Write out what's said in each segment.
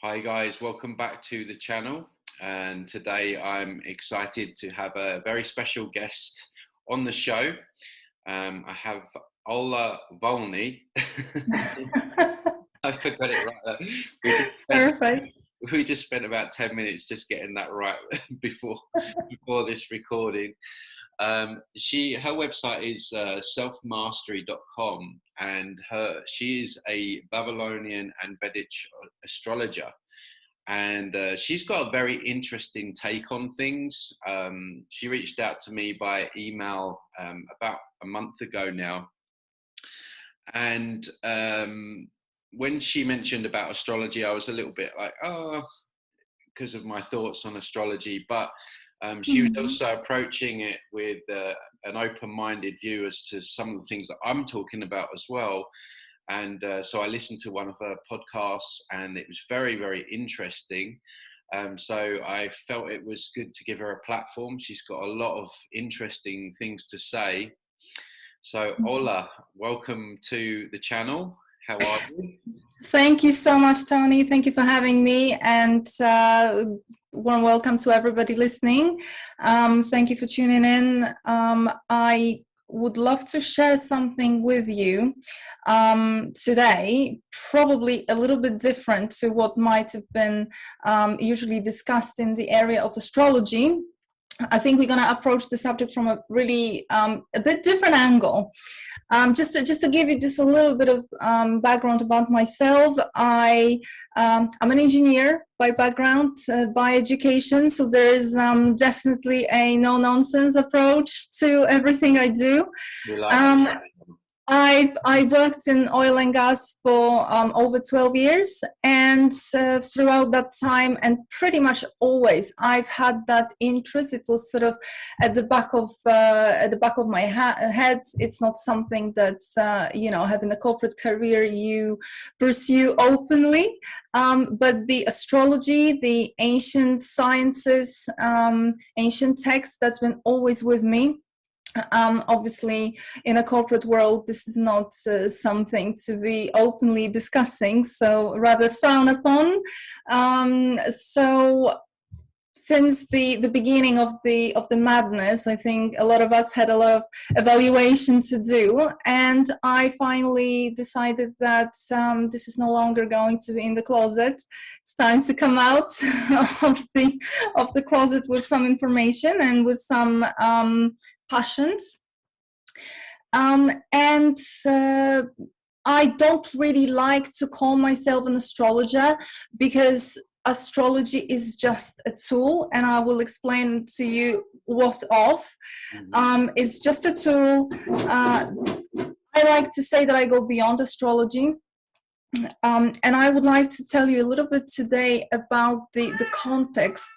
Hi guys, welcome back to the channel, and today I'm excited to have a very special guest on the show. I have Wolny. I forgot it right there. Perfect. We just spent about 10 minutes just getting that right before this recording. Her website is selfmastery.com, and she is a Babylonian and Vedic astrologer, and she's got a very interesting take on things. She reached out to me by email about a month ago now, and when she mentioned about astrology, I was a little bit like, oh, because of my thoughts on astrology, but she was also approaching it with an open-minded view as to some of the things that I'm talking about as well. And so I listened to one of her podcasts, and it was very, very interesting. So I felt it was good to give her a platform. She's got a lot of interesting things to say. So Ola, welcome to the channel. How are you? Thank you so much, Tony. Thank you for having me, and warm welcome to everybody listening. Thank you for tuning in. I would love to share something with you today, probably a little bit different to what might have been usually discussed in the area of astrology. I think we're going to approach the subject from a really a bit different angle. Just to give you just a little bit of background about myself, I'm an engineer by background, by education, so there is definitely a no-nonsense approach to everything I do. I've worked in oil and gas for over 12 years, and throughout that time, and pretty much always, I've had that interest. It was sort of at the back of my head. It's not something that's having a corporate career you pursue openly, but the astrology, the ancient sciences, ancient texts, that's been always with me. Obviously, in a corporate world, this is not something to be openly discussing, so rather frowned upon. So since the beginning of the madness, I think a lot of us had a lot of evaluation to do, and I finally decided that this is no longer going to be in the closet. It's time to come out of the closet with some information and with some passions. And I don't really like to call myself an astrologer, because astrology is just a tool, and I will explain to you what of. It's just a tool. I like to say that I go beyond astrology. And I would like to tell you a little bit today about the context.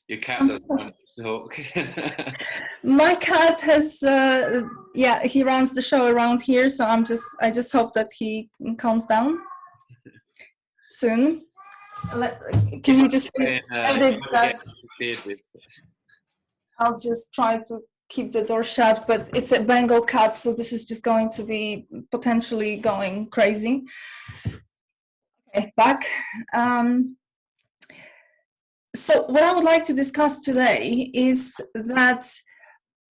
Your cat doesn't want to talk. My cat has, he runs the show around here, so I just hope that he calms down soon. Can you just please edit that? I'll just try to keep the door shut, but it's a Bengal cat, so this is just going to be potentially going crazy. Okay, back. So what I would like to discuss today is that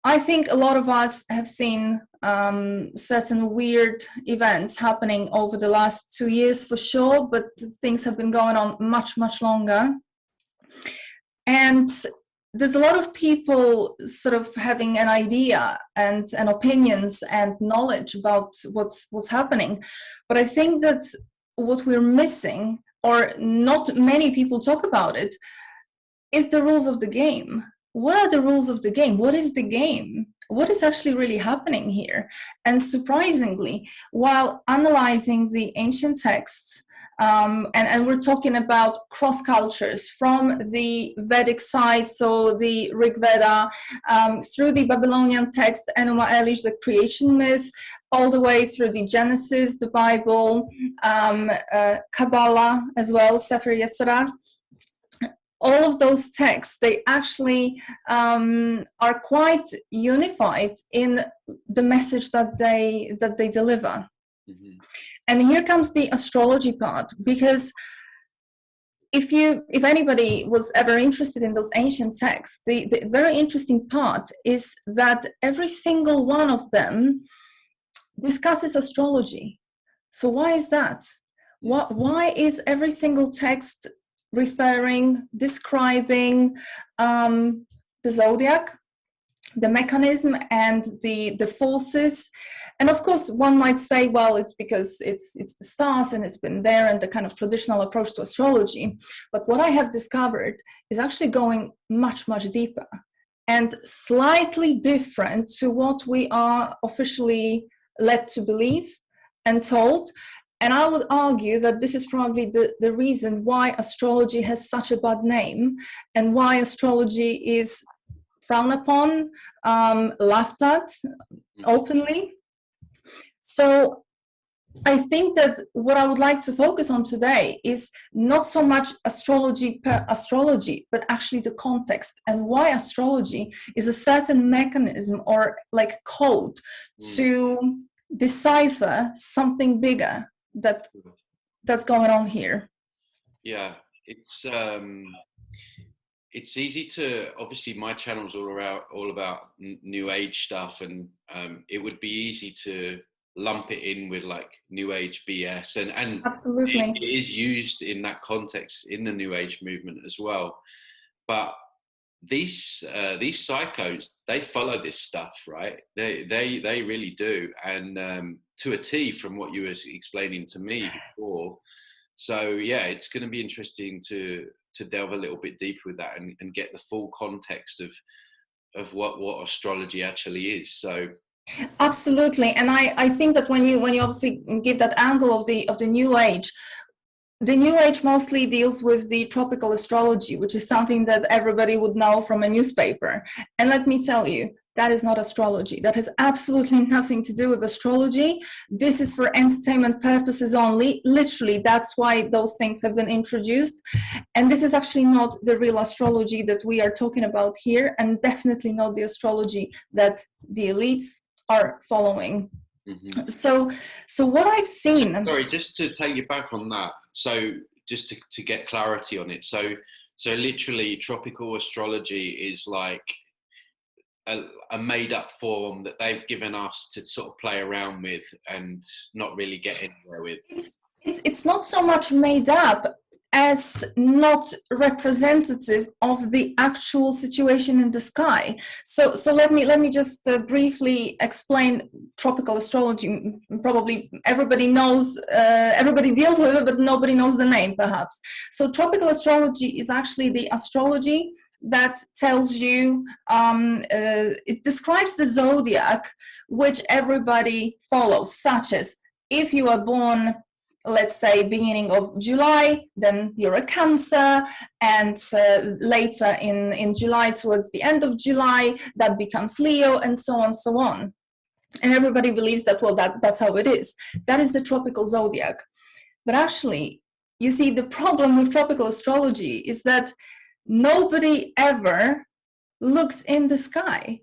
I think a lot of us have seen certain weird events happening over the last 2 years for sure, but things have been going on much, much longer. And there's a lot of people sort of having an idea and opinions and knowledge about what's happening. But I think that what we're missing, or not many people talk about it, is the rules of the game. What are the rules of the game? What is the game? What is actually really happening here? And surprisingly, while analyzing the ancient texts, and we're talking about cross cultures from the Vedic side, so the Rig Veda, through the Babylonian text, Enuma Elish, the creation myth, all the way through the Genesis, the Bible, Kabbalah as well, Sefer Yetzirah. All of those texts, they actually are quite unified in the message that they deliver. And here comes the astrology part, because if anybody was ever interested in those ancient texts, the very interesting part is that every single one of them discusses astrology. So why is that? Why is every single text referring, describing the zodiac, the mechanism, and the forces? And of course, one might say, well, it's because it's the stars and it's been there, and the kind of traditional approach to astrology. But what I have discovered is actually going much, much deeper and slightly different to what we are officially led to believe and told. And I would argue that this is probably the reason why astrology has such a bad name, and why astrology is frowned upon, laughed at openly. So I think that what I would like to focus on today is not so much astrology per astrology, but actually the context, and why astrology is a certain mechanism or like code to decipher something bigger that's going on here. Yeah, it's easy to, obviously my channel's all about new age stuff, and it would be easy to lump it in with like new age BS, and Absolutely. it is used in that context in the new age movement as well. But these psychos, they follow this stuff, right? They really do, and to a T, from what you were explaining to me before. So yeah, it's going to be interesting to delve a little bit deeper with that, and get the full context of what astrology actually is. So absolutely. And I think that when you obviously give that angle of the new age, the new age mostly deals with the tropical astrology, which is something that everybody would know from a newspaper. And let me tell you, that is not astrology. That has absolutely nothing to do with astrology. This is for entertainment purposes only. Literally, that's why those things have been introduced. And this is actually not the real astrology that we are talking about here, and definitely not the astrology that the elites are following. Mm-hmm. So what I've seen... Sorry, just to take you back on that. So just to get clarity on it. So literally tropical astrology is like a made up form that they've given us to sort of play around with and not really get anywhere with. It's not so much made up as not representative of the actual situation in the sky. So let me just briefly explain tropical astrology. Probably everybody knows, everybody deals with it, but nobody knows the name perhaps. So tropical astrology is actually the astrology that tells you, it describes the zodiac, which everybody follows, such as if you are born, let's say, beginning of July, then you're a Cancer, and later in July, towards the end of July, that becomes Leo, and so on, so on. And everybody believes that, well, that's how it is. That is the tropical zodiac. But actually, you see, the problem with tropical astrology is that nobody ever looks in the sky.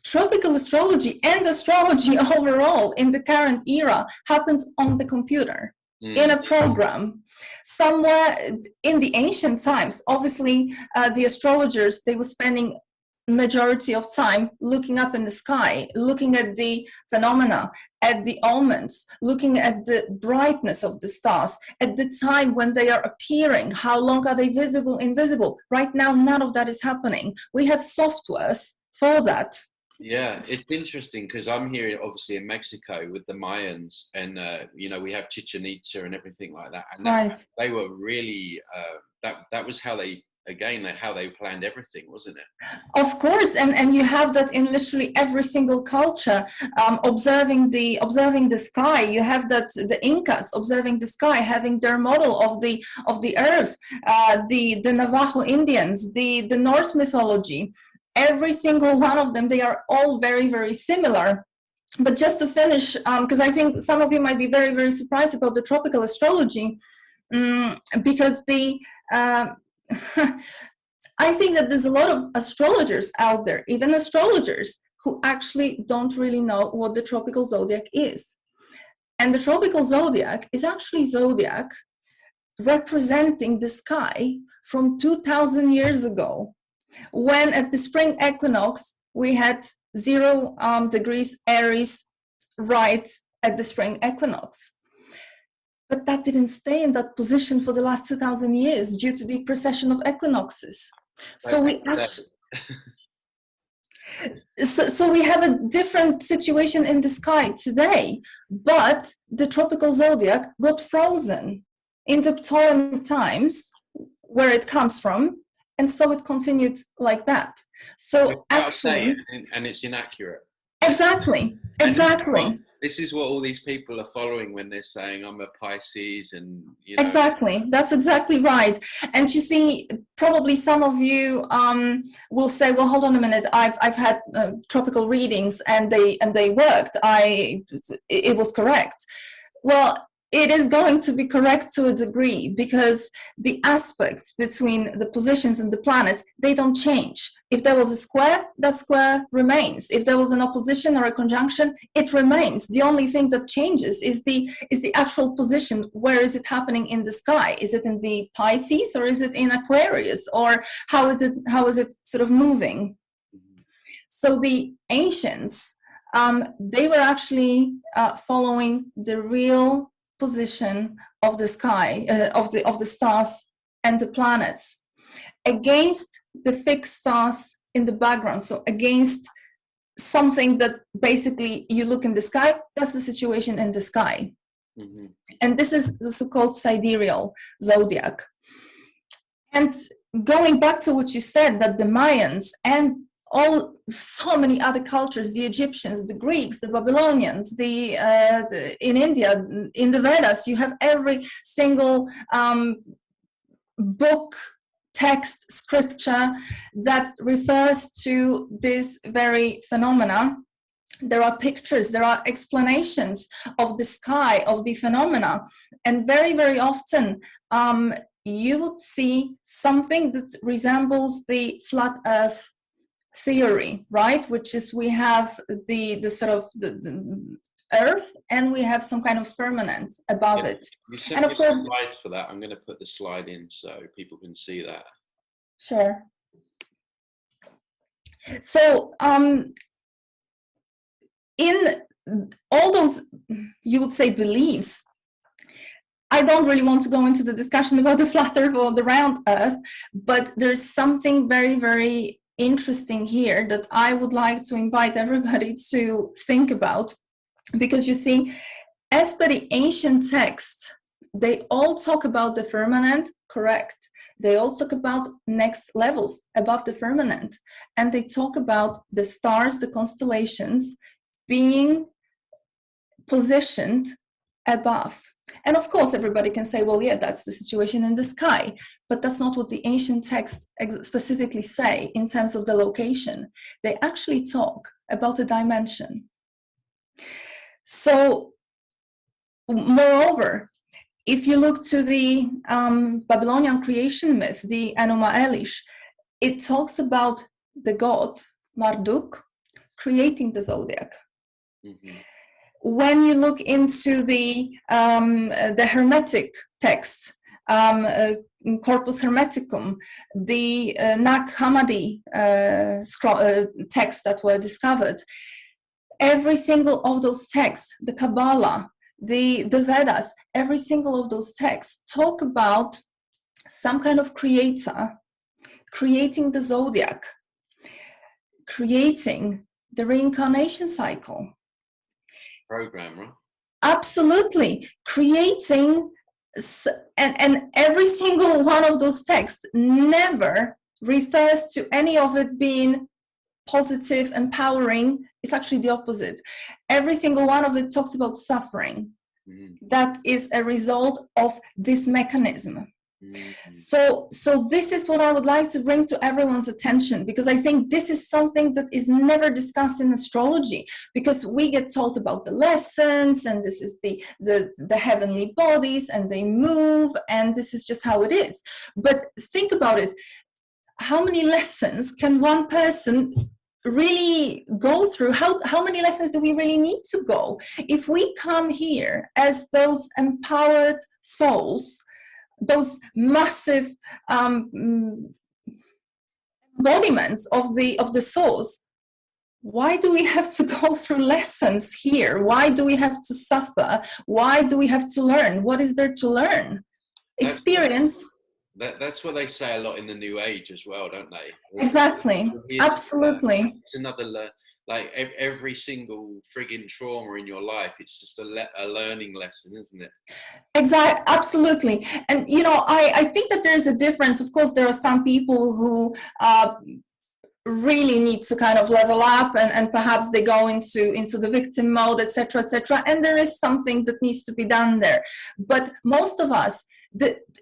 Tropical astrology and astrology overall in the current era happens on the computer, in a program. Somewhere in the ancient times, obviously, the astrologers, they were spending majority of time looking up in the sky, looking at the phenomena, at the omens, looking at the brightness of the stars, at the time when they are appearing, how long are they visible, invisible. Right now, none of that is happening. We have softwares for that. Yeah, it's interesting because I'm here obviously in Mexico with the Mayans, and we have Chichen Itza and everything like that, and right. They were really that was how they planned everything, wasn't it? Of course, and you have that in literally every single culture. Observing the sky, you have that the Incas observing the sky, having their model of the earth. The Navajo Indians, the Norse mythology. Every single one of them, they are all very, very similar. But just to finish, because I think some of you might be very, very surprised about the tropical astrology, because I think that there's a lot of astrologers out there, even astrologers, who actually don't really know what the tropical zodiac is. And the tropical zodiac is actually zodiac representing the sky from 2000 years ago, when at the spring equinox we had 0 degrees Aries right at the spring equinox. But that didn't stay in that position for the last 2000 years due to the precession of equinoxes. So we actually so we have a different situation in the sky today, but the tropical zodiac got frozen in the Ptolemy times, where it comes from, and so it continued like that. So actually, and it's inaccurate. Exactly. This is what all these people are following when they're saying I'm a Pisces, and you know. Exactly, that's exactly right. And you see, probably some of you will say, "Well, hold on a minute. I've had tropical readings, and they worked. It was correct." Well, it is going to be correct to a degree, because the aspects between the positions and the planets, they don't change. If there was a square, that square remains. If there was an opposition or a conjunction, it remains. The only thing that changes is the actual position. Where is it happening in the sky? Is it in the Pisces, or is it in Aquarius, or how is it sort of moving? So the ancients, they were actually following the real position of the sky, of the stars and the planets, against the fixed stars in the background. So against something that basically you look in the sky, that's the situation in the sky. Mm-hmm. And this is the so-called sidereal zodiac. And going back to what you said, that the Mayans and so many other cultures, the Egyptians, the Greeks, the Babylonians, in India, in the Vedas, you have every single book, text, scripture that refers to this very phenomena. There are pictures, there are explanations of the sky, of the phenomena, and very, very often you would see something that resembles the flat Earth theory, right? Which is, we have the sort of the Earth, and we have some kind of firmament above it. You sent me a slide for that. I'm going to put the slide in so people can see that. Sure. So in all those, you would say, beliefs, I don't really want to go into the discussion about the flat Earth or the round Earth, but there's something very, very interesting here that I would like to invite everybody to think about. Because you see, as per the ancient texts, they all talk about the firmament, correct. They all talk about next levels above the firmament. And they talk about the stars, the constellations, being positioned above. And of course, everybody can say, well, yeah, that's the situation in the sky. But that's not what the ancient texts specifically say in terms of the location. They actually talk about a dimension. So, moreover, if you look to the Babylonian creation myth, the Enuma Elish, it talks about the god Marduk creating the zodiac. Mm-hmm. When you look into the Hermetic texts, Corpus Hermeticum, the Nag Hammadi texts that were discovered, every single of those texts, the Kabbalah, the Vedas, every single of those texts talk about some kind of creator creating the zodiac, creating the reincarnation cycle. Program, right? Absolutely. Creating, and every single one of those texts never refers to any of it being positive, empowering. It's actually the opposite. Every single one of it talks about suffering. Mm-hmm. That is a result of this mechanism. Mm-hmm. So this is what I would like to bring to everyone's attention, because I think this is something that is never discussed in astrology, because we get told about the lessons, and this is the heavenly bodies, and they move, and this is just how it is. But think about it. How many lessons can one person really go through? How many lessons do we really need to go? If we come here as those empowered souls, those massive embodiments of the source, why do we have to go through lessons here? Why do we have to suffer? Why do we have to learn? What is there to learn? Experience. That's what they say a lot in the New Age as well, don't they? Exactly. Absolutely. It's another, like every single frigging trauma in your life, it's just a learning lesson, isn't it? Exactly. Absolutely. And, you know, I think that there's a difference. Of course, there are some people who really need to kind of level up, and perhaps they go into the victim mode, etc., etc. And there is something that needs to be done there. But most of us,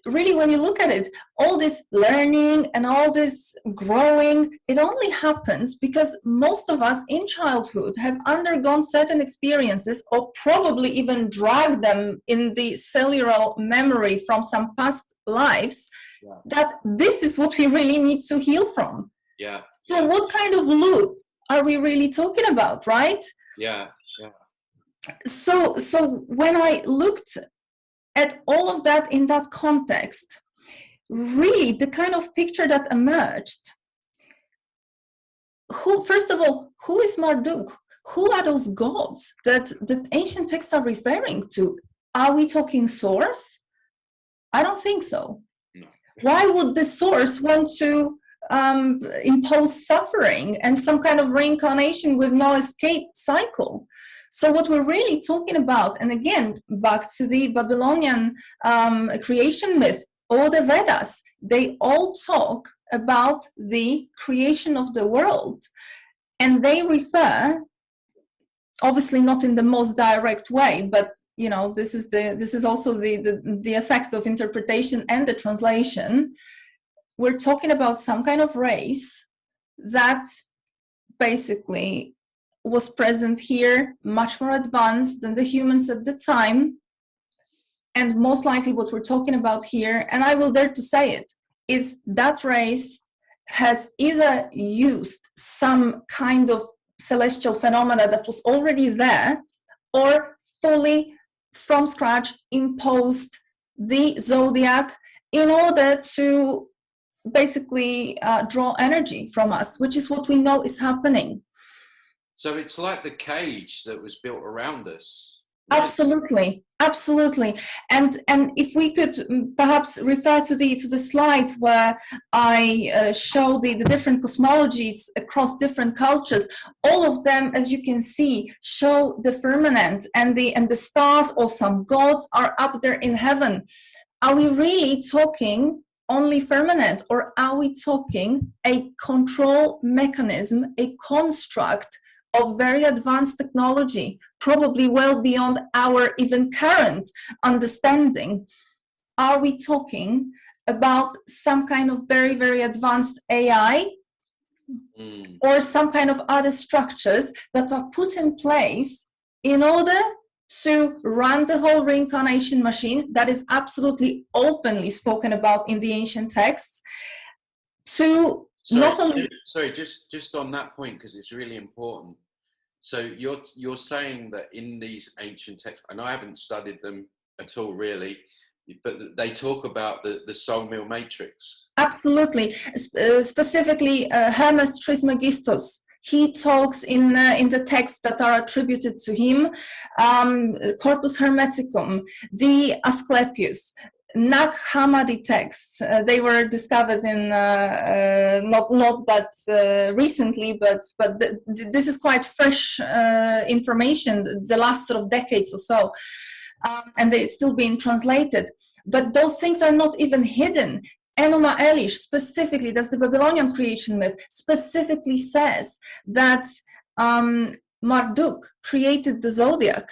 really, when you look at it, all this learning and all this growing, it only happens because most of us in childhood have undergone certain experiences, or probably even dragged them in the cellular memory from some past lives, that this is what we really need to heal from. Yeah. So what kind of loop are we really talking about, right? Yeah. So when I looked at all of that in that context, really the kind of picture that emerged, first of all, who is Marduk? Who are those gods that ancient texts are referring to? Are we talking source? I don't think so. No. Why would the source want to impose suffering and some kind of reincarnation with no escape cycle? So what we're really talking about, and again, back to the Babylonian creation myth or the Vedas, they all talk about the creation of the world. And they refer, obviously not in the most direct way, but you know, this is also the effect of interpretation and the translation. We're talking about some kind of race that basically was present here, much more advanced than the humans at the time. And most likely what we're talking about here, and I will dare to say it, is that race has either used some kind of celestial phenomena that was already there, or fully from scratch imposed the zodiac in order to basically draw energy from us, which is what we know is happening. So it's like the cage that was built around us. Right? Absolutely. And if we could perhaps refer to the slide where I show the different cosmologies across different cultures, all of them, as you can see, show the firmament and the stars, or some gods are up there in heaven. Are we really talking only firmament, or are we talking a control mechanism, a construct of very advanced technology, probably well beyond our even current understanding? Are we talking about some kind of very, very advanced AI, or some kind of other structures that are put in place in order to run the whole reincarnation machine that is absolutely openly spoken about in the ancient texts? Sorry, just on that point, because it's really important. So you're saying that in these ancient texts, and I haven't studied them at all really, but they talk about the soul meal matrix. Absolutely. Specifically, Hermes Trismegistus. He talks in the texts that are attributed to him, Corpus Hermeticum, the Asclepius, Nag Hammadi texts. They were discovered in not that recently, but this is quite fresh information, the last sort of decades or so, and it's still being translated. But those things are not even hidden. Enuma Elish specifically, that's the Babylonian creation myth, specifically says that Marduk created the zodiac,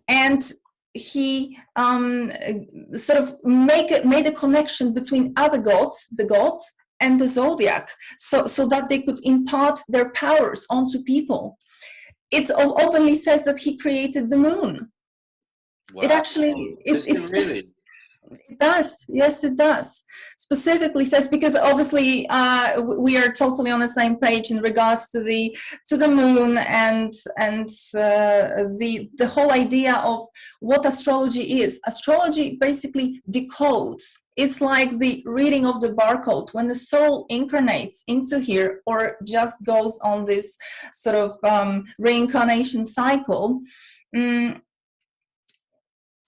and he sort of made a connection between other gods, the gods, and the zodiac, so that they could impart their powers onto people. It openly says that he created the moon. Wow. It actually, does. Yes, it does. Specifically says, because obviously we are totally on the same page in regards to the moon and the whole idea of what astrology is. Astrology basically decodes. It's like the reading of the barcode. When the soul incarnates into here or just goes on this sort of reincarnation cycle,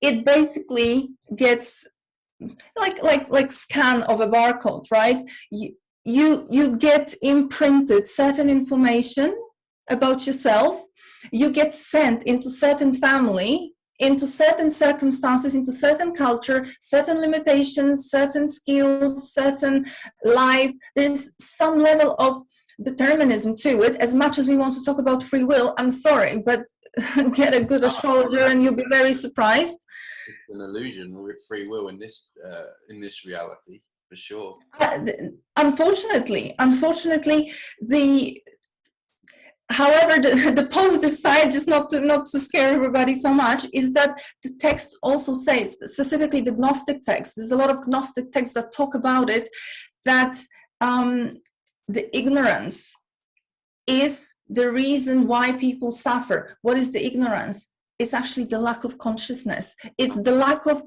it basically gets like scan of a barcode, right? You get imprinted certain information about yourself. You get sent into certain family, into certain circumstances, into certain culture, certain limitations, certain skills, certain life. There's some level of determinism to it. As much as we want to talk about free will, I'm sorry, but get a good astrologer and you'll be very surprised. It's an illusion with free will in this reality, for sure. Unfortunately, however, the positive side, just not to scare everybody so much, is that the text also says, specifically the Gnostic text, there's a lot of Gnostic texts that talk about it, that the ignorance is the reason why people suffer. What is the ignorance? It's actually the lack of consciousness. It's the lack of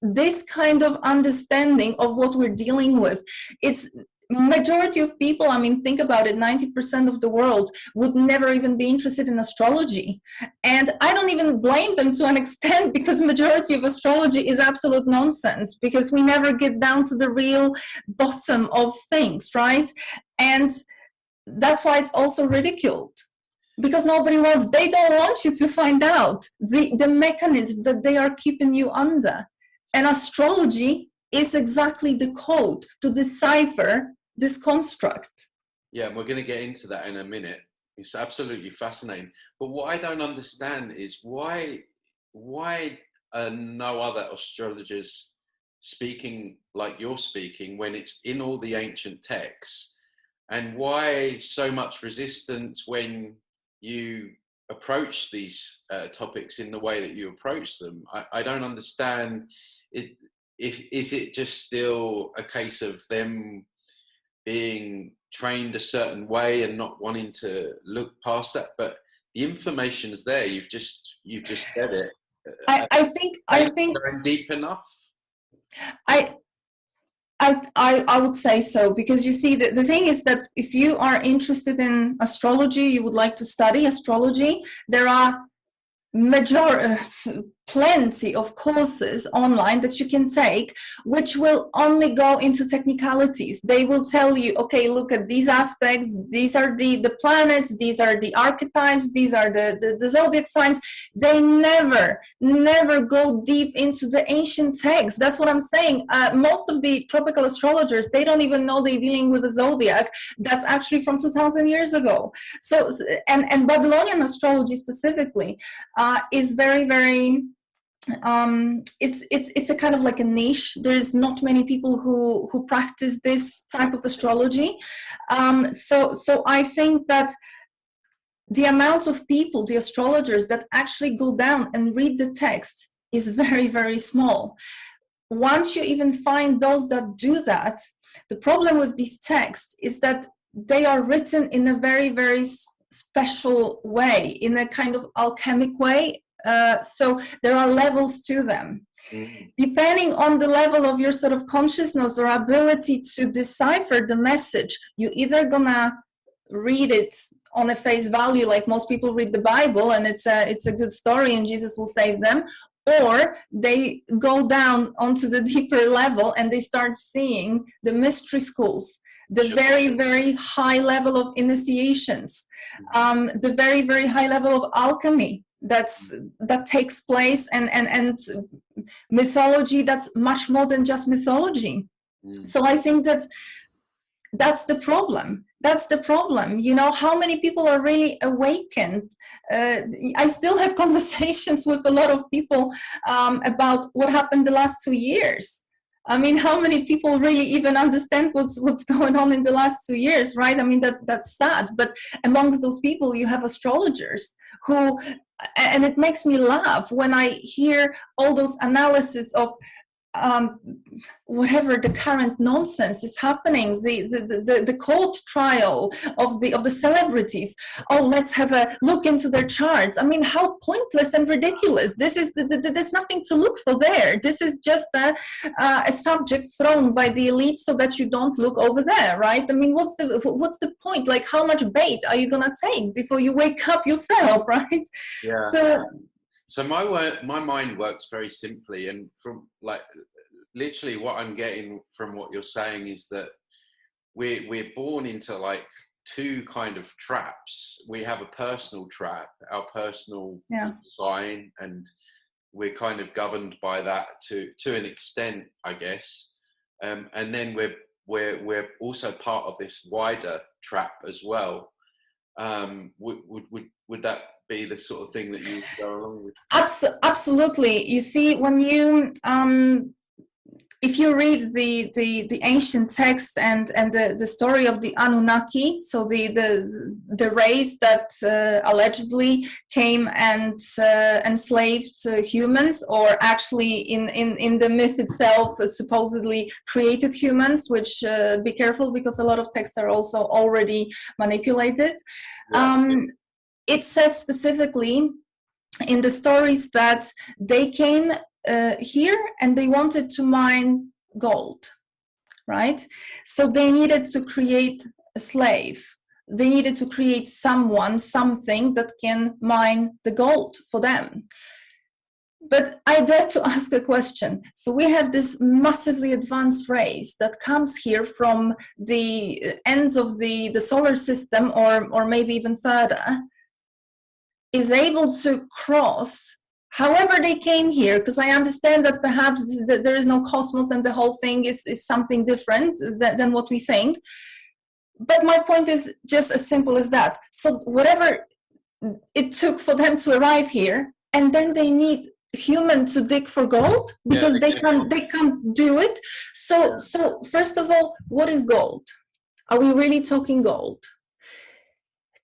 this kind of understanding of what we're dealing with. It's majority of people, I mean, think about it, 90% of the world would never even be interested in astrology. And I don't even blame them to an extent, because majority of astrology is absolute nonsense, because we never get down to the real bottom of things, right? And that's why it's also ridiculed. Because nobody wants, they don't want you to find out the mechanism that they are keeping you under. And astrology is exactly the code to decipher this construct. Yeah, and we're going to get into that in a minute. It's absolutely fascinating. But what I don't understand is why are no other astrologers speaking like you're speaking when it's in all the ancient texts? And why so much resistance when you approach these topics in the way that you approach them? I don't understand. Is it just still a case of them being trained a certain way and not wanting to look past that? But the information's there. You've just said it. I think going deep enough. I would say so, because you see, the thing is that if you are interested in astrology, you would like to study astrology, there are plenty of courses online that you can take, which will only go into technicalities. They will tell you, okay, look at these aspects, these are the planets, these are the archetypes, these are the zodiac signs. They never go deep into the ancient texts. That's what I'm saying. Most of the tropical astrologers, they don't even know they're dealing with a zodiac that's actually from 2000 years ago. So and Babylonian astrology specifically is very, very it's a kind of like a niche. There's not many people who practice this type of astrology. So I think that the amount of people, the astrologers that actually go down and read the text is very, very small. Once you even find those that do that, the problem with these texts is that they are written in a very, very special way, in a kind of alchemic way. So there are levels to them. Depending on the level of your sort of consciousness or ability to decipher the message, you either gonna read it on a face value, like most people read the Bible, and it's a good story and Jesus will save them, or they go down onto the deeper level and they start seeing the mystery schools, the very, very high level of initiations, the very, very high level of alchemy that takes place, and mythology that's much more than just mythology. So I think that's the problem. That's the problem. You know, how many people are really awakened? I still have conversations with a lot of people about what happened the last 2 years. I mean, how many people really even understand what's going on in the last 2 years, right? I mean, that's sad. But amongst those people, you have astrologers who, and it makes me laugh when I hear all those analysis of um, whatever the current nonsense is happening, the court trial of the celebrities. Oh, let's have a look into their charts. I mean, how pointless and ridiculous. This is there's nothing to look for there. This is just a subject thrown by the elite so that you don't look over there, right? I mean, what's the point? Like, how much bait are you gonna take before you wake up yourself, right? Yeah. So my mind works very simply, and from like literally what I'm getting from what you're saying is that we're born into like two kind of traps. We have a personal trap, our personal sign, and we're kind of governed by that to an extent, I guess. And then we're also part of this wider trap as well. Would that be the sort of thing that you go along with? Absolutely. You see, when you if you read the ancient texts and the story of the Anunnaki, so the race that allegedly came and enslaved humans, or actually in the myth itself supposedly created humans, which be careful, because a lot of texts are also already manipulated. It says specifically in the stories that they came here and they wanted to mine gold, right? So they needed to create a slave. They needed to create something that can mine the gold for them. But I dare to ask a question. So we have this massively advanced race that comes here from the ends of the solar system, or maybe even further, is able to cross however they came here, because I understand that perhaps there is no cosmos and the whole thing is something different than what we think. But my point is just as simple as that. So whatever it took for them to arrive here, and then they need human to dig for gold, because they can't do it. So first of all, what is gold? Are we really talking gold?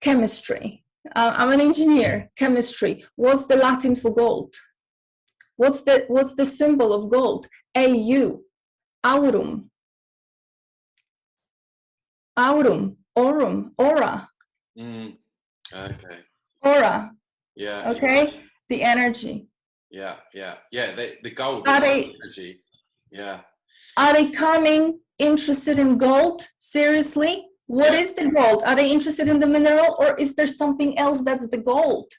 Chemistry. I'm an engineer. Chemistry. What's the Latin for gold? What's the symbol of gold? Au. Aurum. Aurum. Aurum. Aura. Okay. Aura. Yeah. Okay. Yeah. The energy. Yeah. The gold. Are they energy. Yeah. Are they coming interested in gold? Seriously? What is the gold? Are they interested in the mineral, or is there something else that's the gold?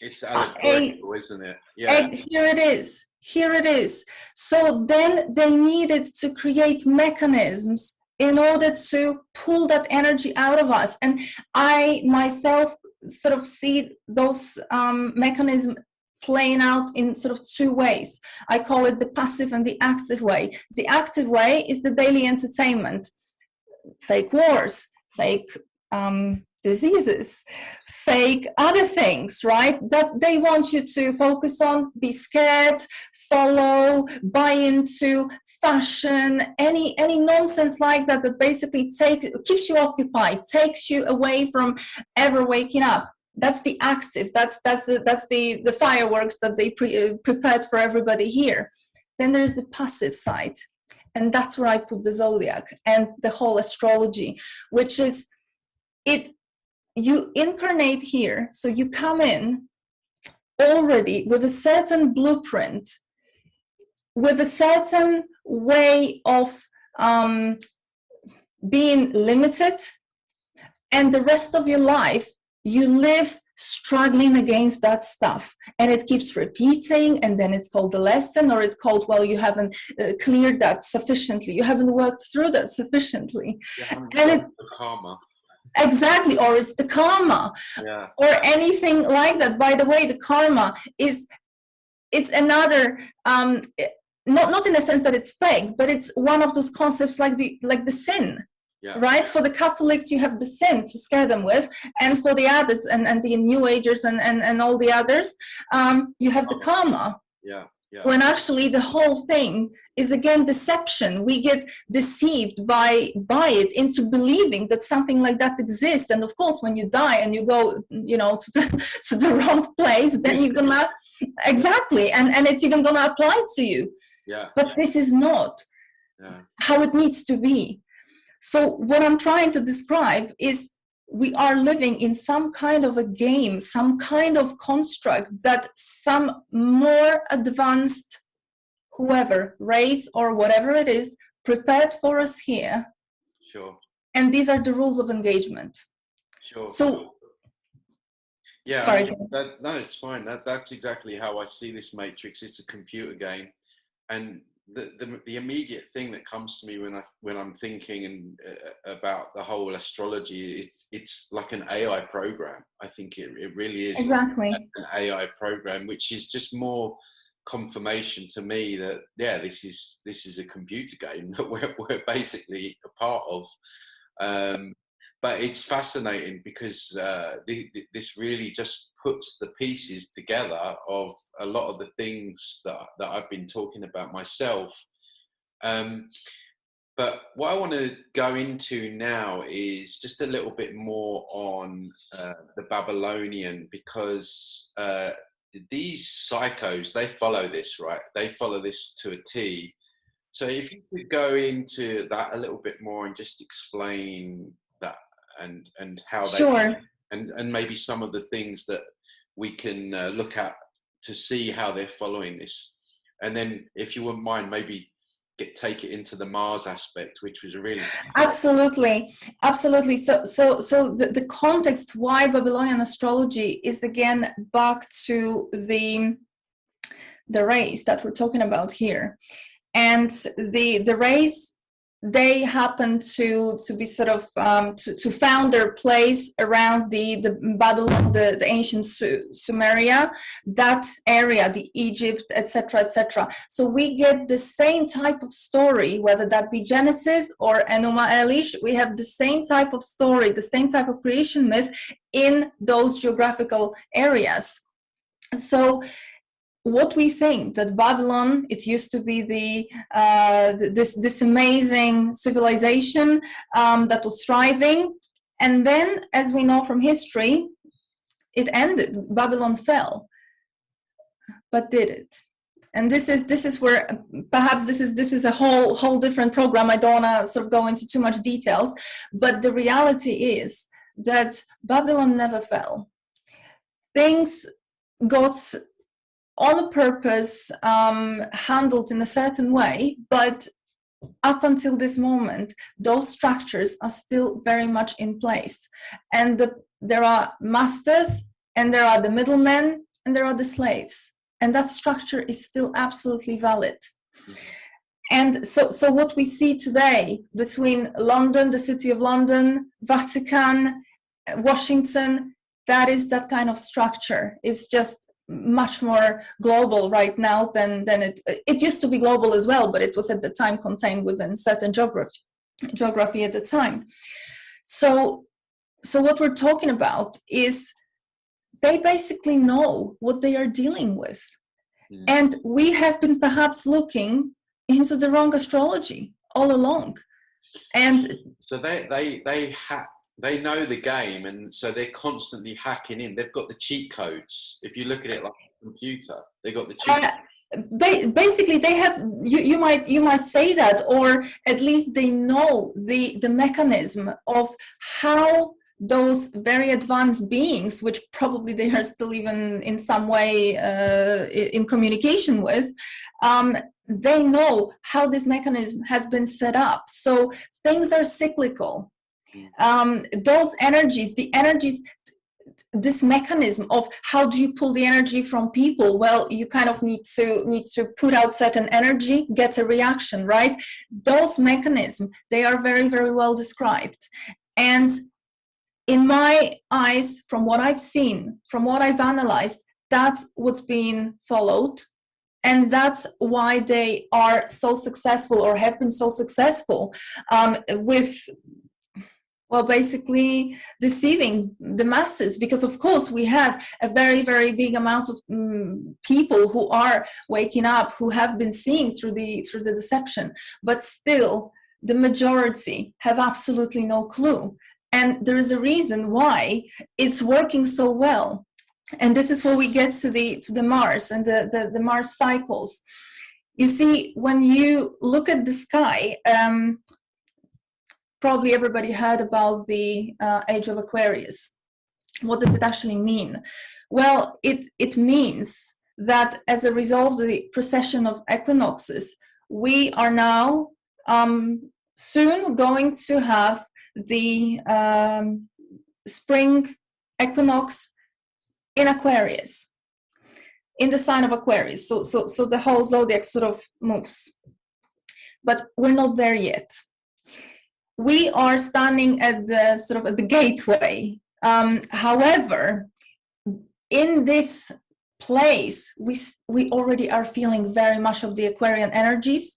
It's allegorical, isn't it? Yeah. Here it is. Here it is. So then they needed to create mechanisms in order to pull that energy out of us. And I myself sort of see those mechanisms playing out in sort of two ways. I call it the passive and the active way. The active way is the daily entertainment. Fake wars, fake diseases, fake other things, right? That they want you to focus on, be scared, follow, buy into fashion, any nonsense like that basically keeps you occupied, takes you away from ever waking up. That's the active. That's the fireworks that they prepared for everybody here. Then there's the passive side. And that's where I put the zodiac and the whole astrology, which is you incarnate here. So you come in already with a certain blueprint, with a certain way of being limited, and the rest of your life you live struggling against that stuff, and it keeps repeating, and then it's called the lesson, or it's called, well, you haven't cleared that sufficiently, you haven't worked through that sufficiently, and the karma. Exactly, or it's the karma, or anything like that. By the way, the karma it's another not in the sense that it's fake, but it's one of those concepts like the sin. Right? For the Catholics, you have the sin to scare them with, and for the others and the New Agers and all the others, you have the karma. When actually the whole thing is again deception. We get deceived by it into believing that something like that exists. And of course, when you die and you go, to the wrong place, then you're gonna exactly, and it's even gonna apply to you. Yeah. But this is not how it needs to be. So what I'm trying to describe is we are living in some kind of a game, some kind of construct that some more advanced, whoever, race or whatever it is, prepared for us here. Sure. And these are the rules of engagement. Sure. So, yeah, sorry. I mean, no, it's fine. That's exactly how I see this matrix. It's a computer game, and the immediate thing that comes to me when I'm thinking and about the whole astrology, it's like an AI program. I think it really is Exactly like an AI program, which is just more confirmation to me that this is a computer game that we're basically a part of. But it's fascinating because this really just puts the pieces together of a lot of the things that I've been talking about myself. But what I want to go into now is just a little bit more on the Babylonian, because these psychos, they follow this, right? They follow this to a T. So if you could go into that a little bit more and just explain that and how Sure. and maybe some of the things that we can look at to see how they're following this. And then if you wouldn't mind, maybe take it into the Mars aspect, which was a really Absolutely. So the context why Babylonian astrology is again back to the race that we're talking about here. And the race, they happen to be sort of to found their place around the Babylon, the ancient Sumeria, that area, the Egypt, etc., etc. So we get the same type of story, whether that be Genesis or Enuma Elish. We have the same type of story, the same type of creation myth in those geographical areas. So what we think that Babylon, it used to be this amazing civilization that was thriving, and then, as we know from history, it ended. Babylon fell, but did it? And this is where perhaps this is a whole different program. I don't want to sort of go into too much details, but the reality is that Babylon never fell. Things got on purpose handled in a certain way, but up until this moment, those structures are still very much in place. And there are masters, and there are the middlemen, and there are the slaves. And that structure is still absolutely valid. And so what we see today between London, the City of London, Vatican, Washington, that is that kind of structure. It's just much more global right now than it used to be global as well, but it was at the time contained within certain geography at the time. So what we're talking about is they basically know what they are dealing with. And we have been perhaps looking into the wrong astrology all along. And so they know the game, and so they're constantly hacking in. They've got the cheat codes. If you look at it like a computer, they got the cheat basically they have you might say that, or at least they know the mechanism of how those very advanced beings, which probably they are still even in some way in communication with, they know how this mechanism has been set up. So things are cyclical. Those energies, this mechanism of how do you pull the energy from people? Well, you kind of need to put out certain energy, get a reaction, right? Those mechanisms, they are very, very well described. And in my eyes, from what I've seen, from what I've analyzed, that's what's being followed. And that's why they are so successful, or have been so successful with, well, basically deceiving the masses, because of course we have a very, very big amount of people who are waking up, who have been seeing through the deception, but still the majority have absolutely no clue. And there is a reason why it's working so well. And this is where we get to the Mars and the Mars cycles. You see, when you look at the sky, probably everybody heard about the age of Aquarius. What does it actually mean? Well, it means that as a result of the precession of equinoxes, we are now soon going to have the spring equinox in Aquarius, in the sign of Aquarius. So the whole zodiac sort of moves. But we're not there yet. We are standing at the sort of at the gateway. However, in this place, we already are feeling very much of the Aquarian energies.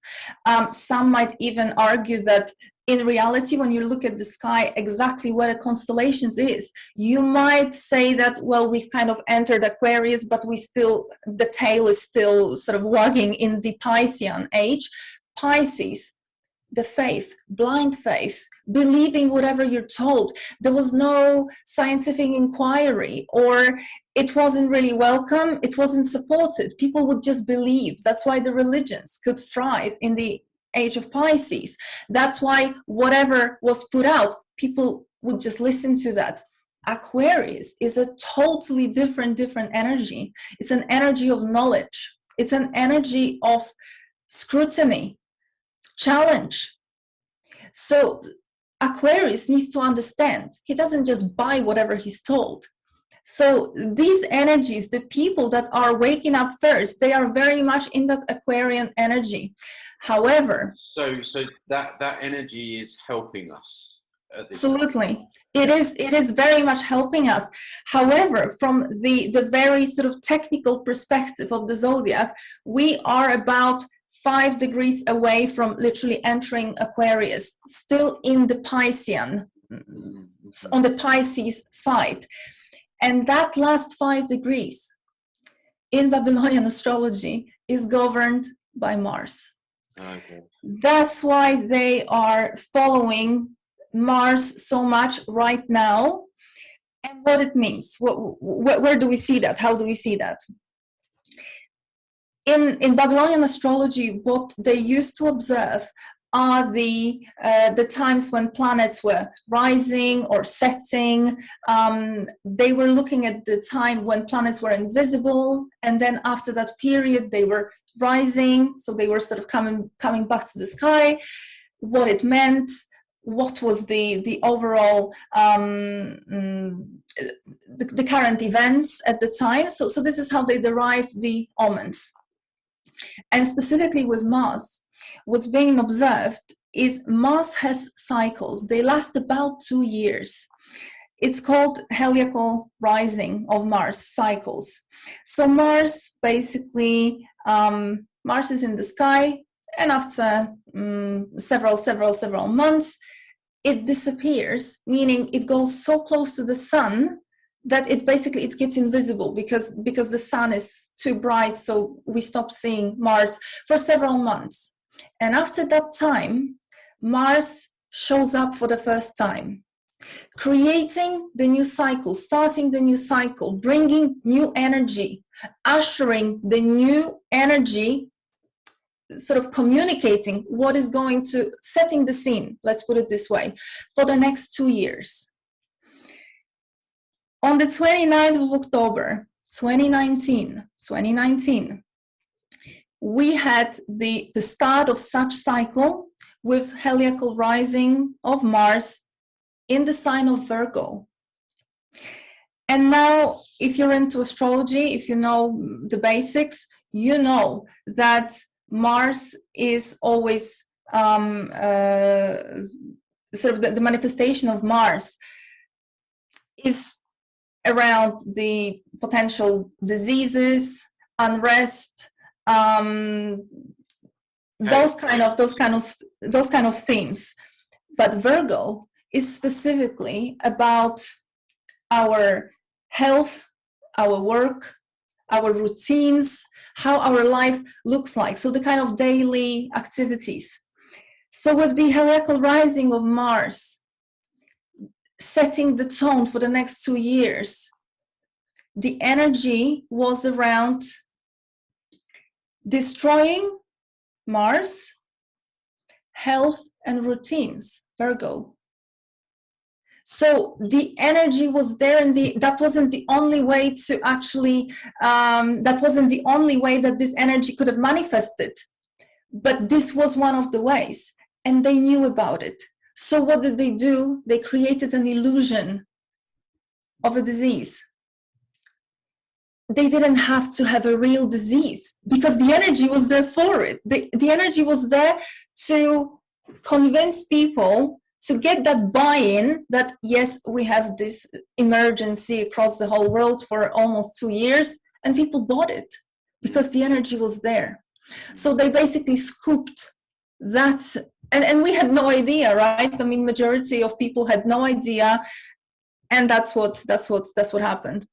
Some might even argue that in reality, when you look at the sky, exactly where the constellations is, you might say that, well, we've kind of entered Aquarius, but the tail is still sort of wagging in the Piscean age. Pisces, the faith, blind faith, believing whatever you're told. There was no scientific inquiry, or it wasn't really welcome, it wasn't supported. People would just believe. That's why the religions could thrive in the age of Pisces. That's why whatever was put out, people would just listen to that. Aquarius is a totally different energy. It's an energy of knowledge. It's an energy of scrutiny, challenge. So Aquarius needs to understand. He doesn't just buy whatever he's told. So these energies, the people that are waking up first, they are very much in that Aquarian energy. However, so that energy is helping us at this absolutely time. It is very much helping us. However, from the very sort of technical perspective of the zodiac, we are about 5 degrees away from literally entering Aquarius, still in the Piscean, on the Pisces side. And that last 5 degrees in Babylonian astrology is governed by Mars. Okay. That's why they are following Mars so much right now. And what it means, where do we see that? How do we see that? In Babylonian astrology, what they used to observe are the times when planets were rising or setting. They were looking at the time when planets were invisible, and then after that period, they were rising. So they were sort of coming back to the sky. What it meant, what was the overall the current events at the time. So this is how they derived the omens. And specifically with Mars, what's being observed is Mars has cycles. They last about 2 years. It's called heliacal rising of Mars cycles. So Mars basically, Mars is in the sky, and after several months, it disappears, meaning it goes so close to the sun that it gets invisible because the sun is too bright, so we stop seeing Mars for several months. And after that time, Mars shows up for the first time, creating the new cycle, starting the new cycle, bringing new energy, ushering the new energy, sort of communicating what is going to, setting the scene, let's put it this way, for the next 2 years. On the 29th of October, 2019, we had the start of such cycle with heliacal rising of Mars in the sign of Virgo. And now, if you're into astrology, if you know the basics, you know that Mars is always sort of the manifestation of Mars is around the potential diseases, unrest, those kind of themes. But Virgo is specifically about our health, our work, our routines, how our life looks like. So the kind of daily activities. So with the heliacal rising of Mars, setting the tone for the next 2 years, the energy was around destroying Mars, health and routines, Virgo. So the energy was there, and that wasn't the only way to actually, that wasn't the only way that this energy could have manifested. But this was one of the ways, and they knew about it. So what did they do? They created an illusion of a disease. They didn't have to have a real disease because the energy was there for it. The energy was there to convince people, to get that buy-in that, yes, we have this emergency across the whole world for almost 2 years, and people bought it because the energy was there. So they basically scooped that, and we had no idea, right? I mean, majority of people had no idea, and that's what happened.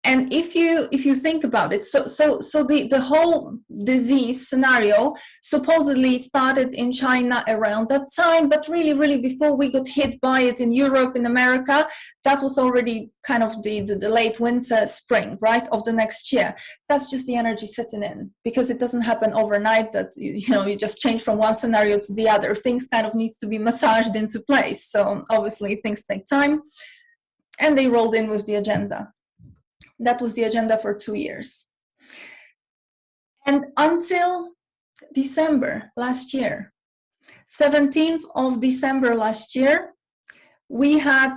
And if you think about it, so the whole disease scenario supposedly started in China around that time, but really before we got hit by it in Europe, in America, that was already kind of the late winter, spring, right, of the next year. That's just the energy setting in, because it doesn't happen overnight that you just change from one scenario to the other. Things kind of needs to be massaged into place. So obviously things take time, and they rolled in with the agenda. That was the agenda for 2 years. And until December last year, 17th of December last year, we had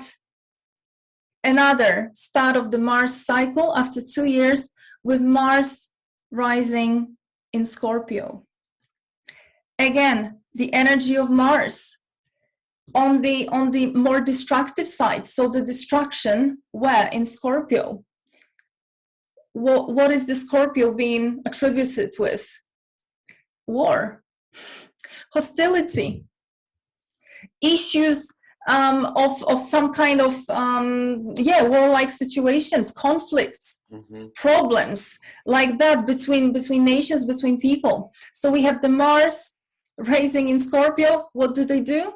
another start of the Mars cycle after 2 years, with Mars rising in Scorpio. Again, the energy of Mars on the more destructive side. So the destruction, where in Scorpio. What is the Scorpio being attributed with? War, hostility, issues of some kind of warlike situations, conflicts, problems like that between nations, between people. So we have the Mars rising in Scorpio. What do?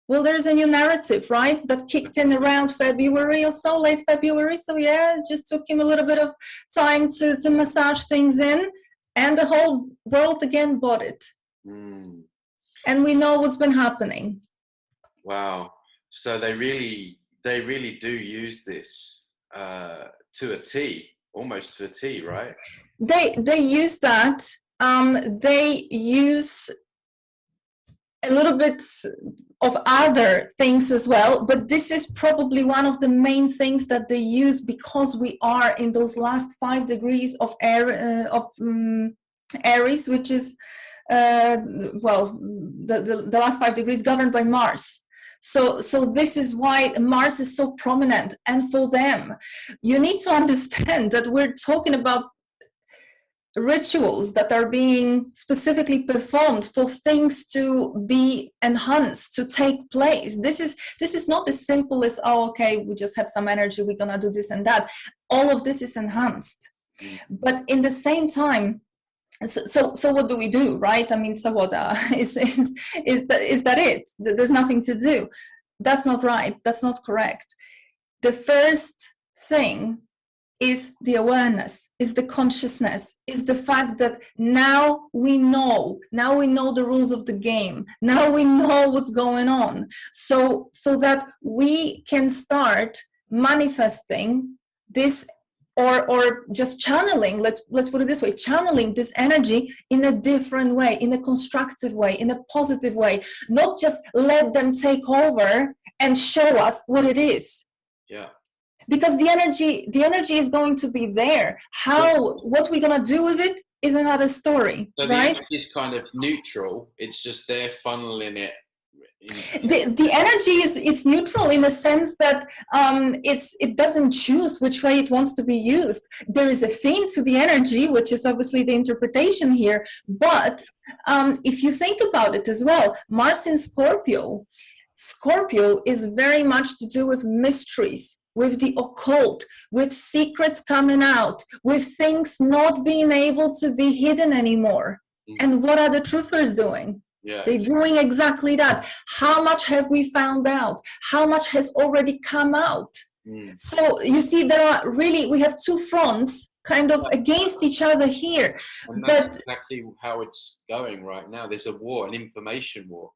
Well, there's a new narrative, right, that kicked in around February or so, late February. So yeah, it just took him a little bit of time to massage things in, and the whole world again bought it. And we know what's been happening. Wow. So they really do use this to a T, almost to a T, right? They use that. They use a little bit of other things as well, but this is probably one of the main things that they use, because we are in those last 5 degrees of Aries, which is the last 5 degrees governed by Mars. So this is why Mars is so prominent. And for them, you need to understand that we're talking about rituals that are being specifically performed for things to be enhanced, to take place. This is not as simple as, oh, okay, we just have some energy, we're gonna do this and that. All of this is enhanced. But in the same time, so what do we do, right? I mean, so what is that it? There's nothing to do. That's not right. That's not correct. The first thing is the awareness, is the consciousness, is the fact that now we know the rules of the game. Now we know what's going on. So that we can start manifesting this, or just channeling, let's put it this way, channeling this energy in a different way, in a constructive way, in a positive way, not just let them take over and show us what it is. Yeah. Because the energy is going to be there. What we're gonna do with it is another story, so right? The energy is kind of neutral. It's just they're funneling it. The energy it's neutral in the sense that it doesn't choose which way it wants to be used. There is a theme to the energy, which is obviously the interpretation here. But if you think about it as well, Mars in Scorpio is very much to do with mysteries, with the occult, with secrets coming out, with things not being able to be hidden anymore. And what are the truthers doing? Yeah, they're doing exactly that. How much have we found out? How much has already come out? So you see, we have 2 fronts kind of against each other here. And that's But exactly how it's going right now. There's a war, an information war.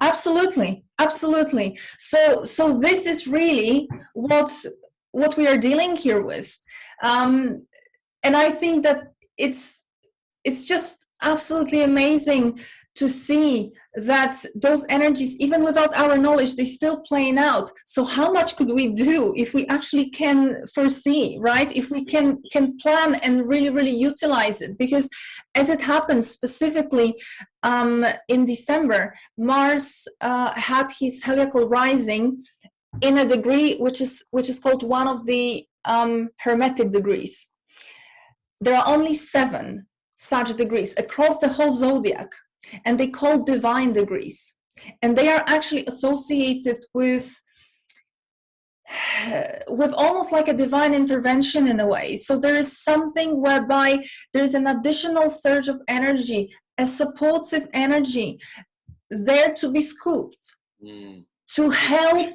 absolutely, absolutely. So this is really what we are dealing here with, and I think that it's just absolutely amazing to see that those energies, even without our knowledge, they're still playing out. So how much could we do if we actually can foresee, right? If we can plan and really, really utilize it? Because as it happens specifically in December, Mars had his heliacal rising in a degree which is called one of the hermetic degrees. There are only 7 such degrees across the whole zodiac, and they call divine degrees, and they are actually associated with almost like a divine intervention in a way. So there is something whereby there's an additional surge of energy, a supportive energy there to be scooped, to help.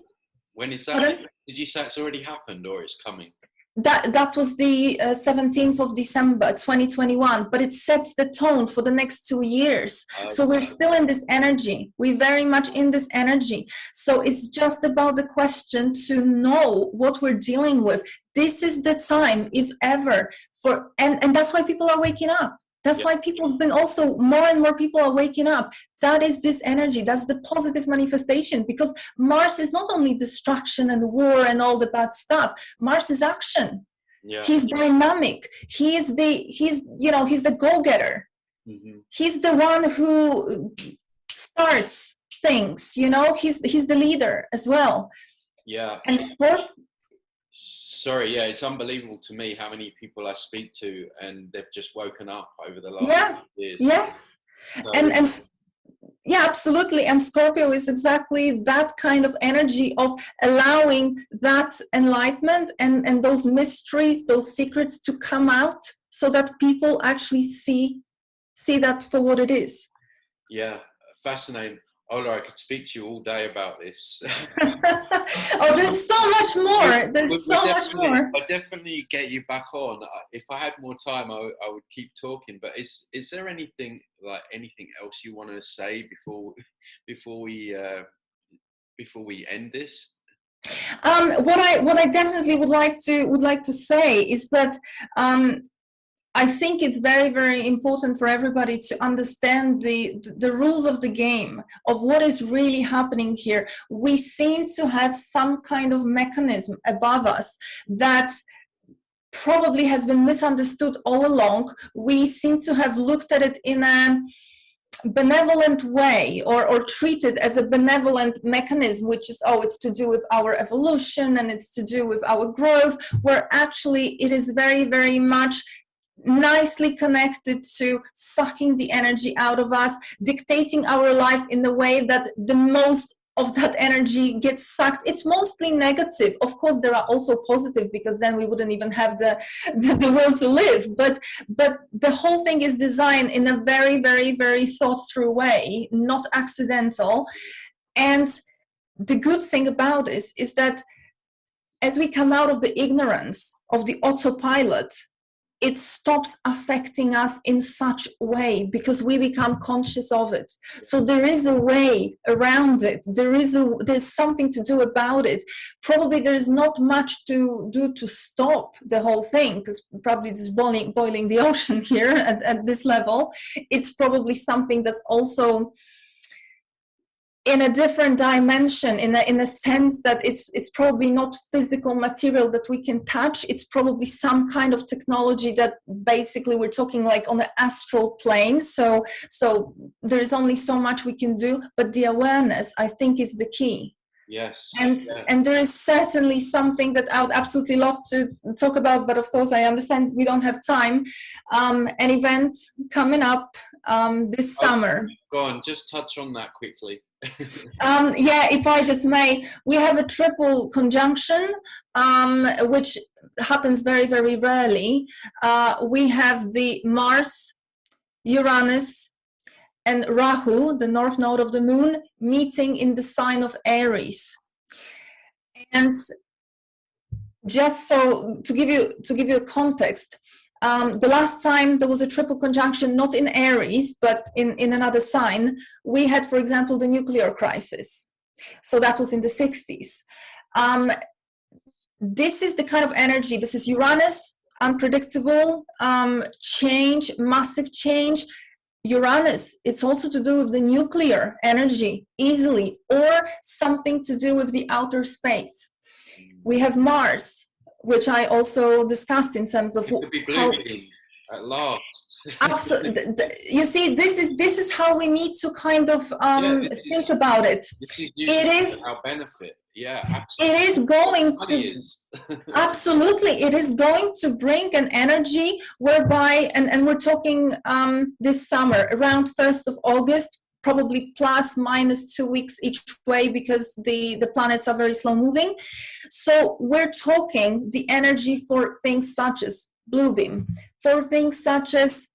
When is that? Did you say it's already happened or it's coming? That was the 17th of December 2021, but it sets the tone for the next 2 years. So we're still in this energy. We're very much in this energy. So it's just about the question to know what we're dealing with. This is the time, if ever, for and that's why people are waking up. That's why people's been also more and more people are waking up. That is this energy. That's the positive manifestation, because Mars is not only destruction and war and all the bad stuff. Mars is action. Yeah. He's dynamic. He's the go-getter. Mm-hmm. He's the one who starts things, he's the leader as well. Yeah. And it's unbelievable to me how many people I speak to and they've just woken up over the last years. Yes. So, and yeah, absolutely. And Scorpio is exactly that kind of energy of allowing that enlightenment and those mysteries, those secrets to come out so that people actually see that for what it is. Yeah, fascinating. Ola, I could speak to you all day about this. Oh, there's so much more. There's so much more. I'll definitely get you back on. If I had more time, I would keep talking. But is there anything else you want to say before we end this? What I definitely would like to say is that I think it's very, very important for everybody to understand the rules of the game, of what is really happening here. We seem to have some kind of mechanism above us that probably has been misunderstood all along. We seem to have looked at it in a benevolent way or treated as a benevolent mechanism, which is, it's to do with our evolution and it's to do with our growth, where actually it is very, very much nicely connected to sucking the energy out of us, dictating our life in the way that the most of that energy gets sucked. It's mostly negative. Of course, there are also positive, because then we wouldn't even have the will to live. But the whole thing is designed in a very, very, very thought through way, not accidental. And the good thing about this is that as we come out of the ignorance of the autopilot, it stops affecting us in such a way because we become conscious of it. So there is a way around it. There's something to do about it. Probably there is not much to do to stop the whole thing, because probably it's boiling the ocean here at this level. It's probably something that's also in a different dimension, in a sense that it's probably not physical material that we can touch. It's probably some kind of technology that basically we're talking like on an astral plane. So there is only so much we can do, but the awareness, I think, is the key. Yes. And there is certainly something that I would absolutely love to talk about, but of course I understand we don't have time. An event coming up this summer. Go on, just touch on that quickly. If I just may, we have a triple conjunction, which happens very, very rarely. We have the Mars, Uranus, and Rahu, the north node of the moon, meeting in the sign of Aries. And just so to give you a context, The last time there was a triple conjunction, not in Aries, but in another sign, we had, for example, the nuclear crisis. So that was in the 60s. This is the kind of energy, this is Uranus, unpredictable, change, massive change. Uranus, it's also to do with the nuclear energy easily, or something to do with the outer space. We have Mars, which I also discussed in terms of how at last. Absolutely. You see, this is how we need to kind of think about it. It is our benefit. Yeah, absolutely. It is going to absolutely. It is going to bring an energy whereby, and we're talking this summer around 1st of August, probably plus minus 2 weeks each way, because the planets are very slow moving. So we're talking the energy for things such as blue beam, for things such as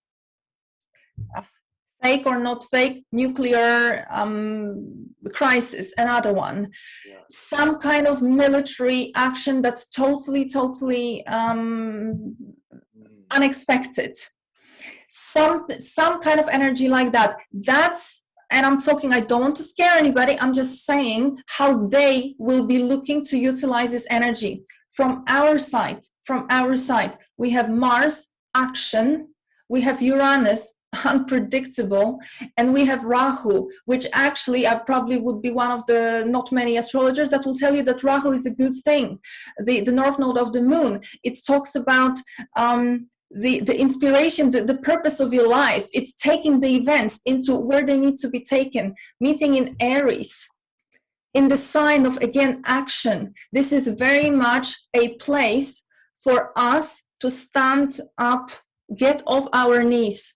fake or not fake nuclear crisis, another one. Yeah. Some kind of military action that's totally unexpected. Some kind of energy like that. That's, and I'm talking, I don't want to scare anybody, I'm just saying how they will be looking to utilize this energy. From our side, we have Mars, action, we have Uranus, unpredictable, and we have Rahu, which actually I probably would be one of the not many astrologers that will tell you that Rahu is a good thing. The north node of the moon, it talks about the inspiration, the purpose of your life. It's taking the events into where they need to be taken. Meeting in Aries, in the sign of, again, action. This is very much a place for us to stand up, get off our knees,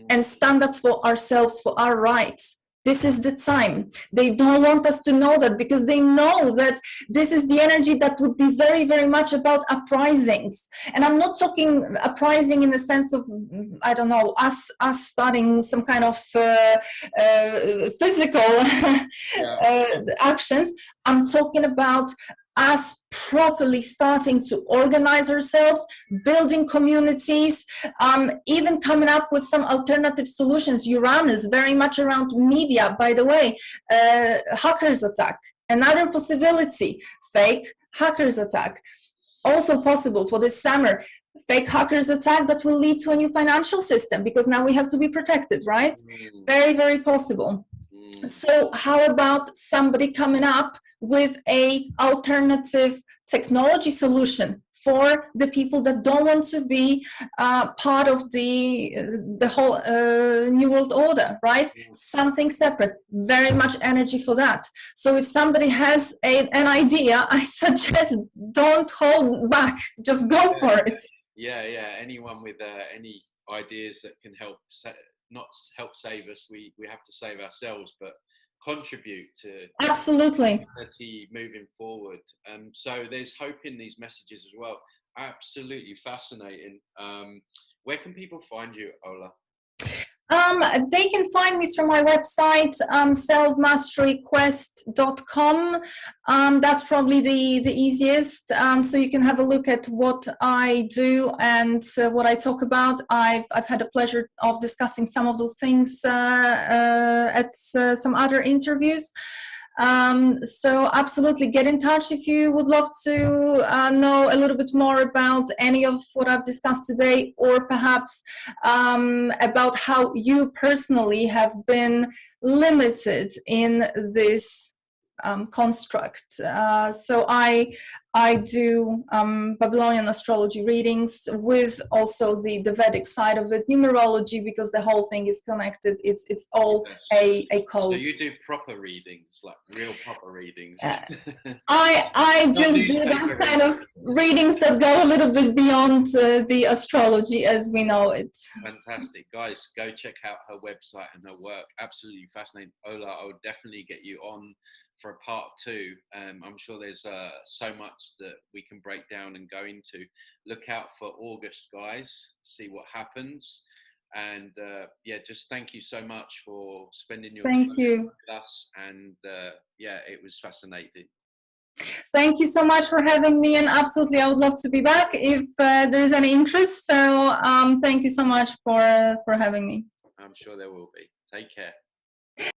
and stand up for ourselves, for our rights. This is the time. They don't want us to know that, because they know that this is the energy that would be very, very much about uprisings. And I'm not talking uprising in the sense of, I don't know, us starting some kind of physical actions. I'm talking about us properly starting to organize ourselves, building communities, even coming up with some alternative solutions. Uranus, very much around media, by the way. Hackers attack, another possibility. Fake hackers attack, also possible for this summer. Fake hackers attack that will lead to a new financial system, because now we have to be protected, right? Very, very possible. So how about somebody coming up with a alternative technology solution for the people that don't want to be part of the whole New World Order, right? Something separate, very much energy for that. So if somebody has an idea, I suggest don't hold back, just go for it. Yeah, anyone with any ideas that can help, not help save us, we have to save ourselves, but contribute to absolutely moving forward. So there's hope in these messages as well. Absolutely fascinating. Where can people find you, Ola? They can find me through my website, selfmasteryquest.com. That's probably the easiest. So you can have a look at what I do and what I talk about. I've had the pleasure of discussing some of those things at some other interviews. So absolutely get in touch if you would love to know a little bit more about any of what I've discussed today, or perhaps about how you personally have been limited in this construct. So I do Babylonian astrology readings with also the Vedic side of it, numerology, because the whole thing is connected. It's all a code. So you do proper readings, like real proper readings. I just do those kind of readings that go a little bit beyond the astrology as we know it. Fantastic. Guys, go check out her website and her work. Absolutely fascinating. Ola, I would definitely get you on for a part 2. I'm sure there's so much that we can break down and go into. Look out for August, guys. See what happens. And just thank you so much for spending your time with us. And it was fascinating. Thank you so much for having me, and absolutely, I would love to be back if there is any interest. So thank you so much for having me. I'm sure there will be. Take care.